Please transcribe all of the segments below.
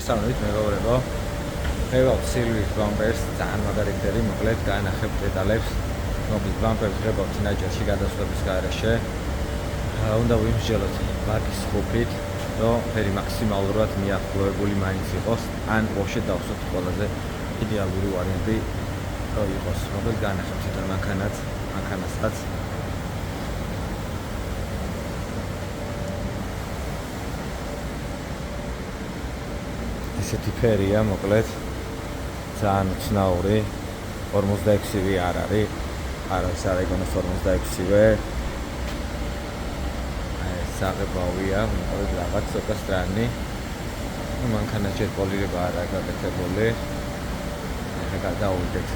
მოგესალმებით მეგობრებო. ღებავთ სილვის ბამპერს, ძალიან მაგარი გდები, მოკლედ განახებ დეტალებს. მოკლედ ბამპერს ღებავთ ნაჭერში გადასვლების გარეშე. უნდა ვიმსჯელოთ ბაკის ხუფით, რომ ფერი მაქსიმალურად მიახლოებული მაინც იყოს, ან ვაფშე დავსვათ ყველაზე იდეალური ვარიანტი რო იყოს. მოკლედ განახებ თვითონ მანქანასაც. ესეთი ფერია, მოკლედ ძალიან უცნაური 46-ვე არ არის. არის არეგონის 46-ვე. საღებავია, მოკლედ რაღაც ცოტა სტრანი. მანქანა ჯერ პოლირება არა გაკეთებული. ახლა გადავიდეთ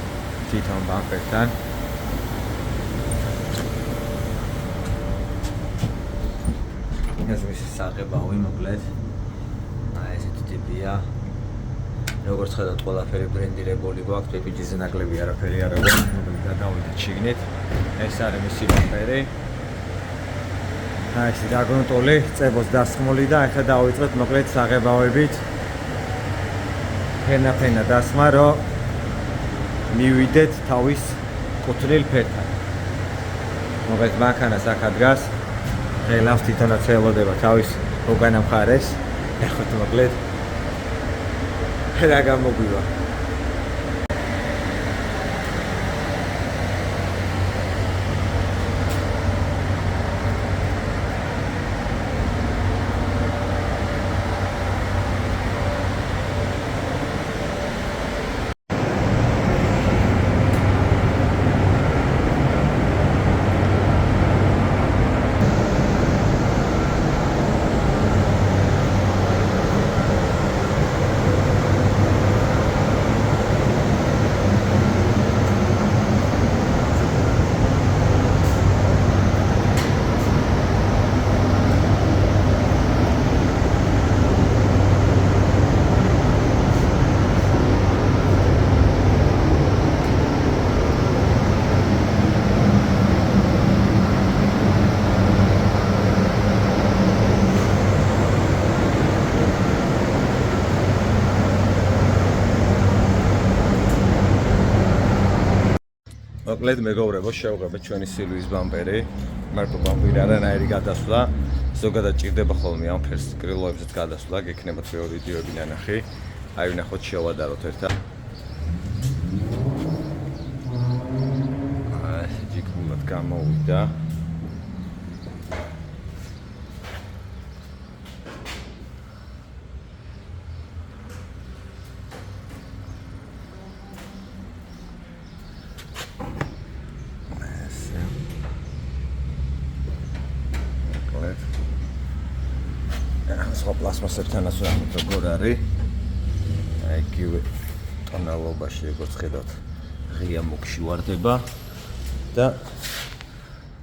თვითონ ბამპერთან. ეს მისი საღებავი, მოკლედ ესეთი ტიპია. როგორც ხედავთ, ყველაფერი ბრენდირებული გვაქვს, პეპიჯიზე ნაკლები არაფერი არ აქვს. მოკლედ გადავიდეთ შიგნით. ეს არის მისი ბამპერი. ეს დაგრუნტული, წებოს დასხმული და ახლა დავიწყეთ მოკლედ საღებავებით. ფენა დასხმა, რომ მივიდეთ თავის კუთვნილ ფერთან. მოკლედ მანქანას აქ ადგას. ღელავს თვითონაც ელოდება თავის უკანა მხარეს. ეხოთ მოკლედ რა გამოგვივა. მოკლედ მეგობრებო, შევღებეთ ჩვენი სილვის ბამპერი. მარკო ბამპერი არანაირი გადასვლა. ზოგადად ჭირდება ხოლმე ამ ფერს კრილოებზეც გადასვლა, გექნებათ მეორე ვიდეოები ნანახი. აი ვნახოთ, შევადაროთ ერთად. ჯიქნულად გამოვიდა. სხვა პლასმასებთანაც ვამბობ როგორ არის. აი იგივე ტონალობაში როგორც ხედავთ, ღია მუქში ვარდება და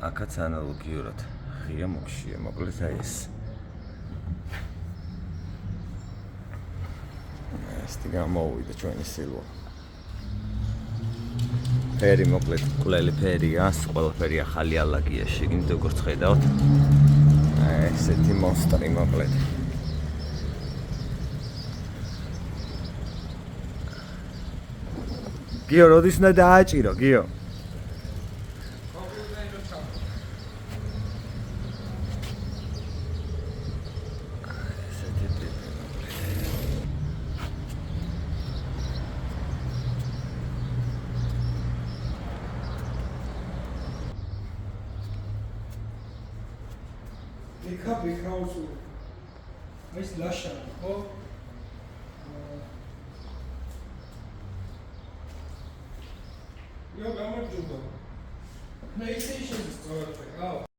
აქაც ანალოგიურად ღია მუქშია, მოკლედ აი ეს. ესეთი გამოვიდა ჩვენი სილვა. ფერი მოკლედ ყველი ფერია, ყველაფერი ახალი ალაგია შიგნით, როგორც ხედავთ. ესეთი მონსტრი მოკლედ. გიო, როდის უნდა დააჭირო, გიო? Бекаусу. Есть лаша, ხო? Yo, გამარჯობა. მე ისე შეიძლება სწორად ვიყავ.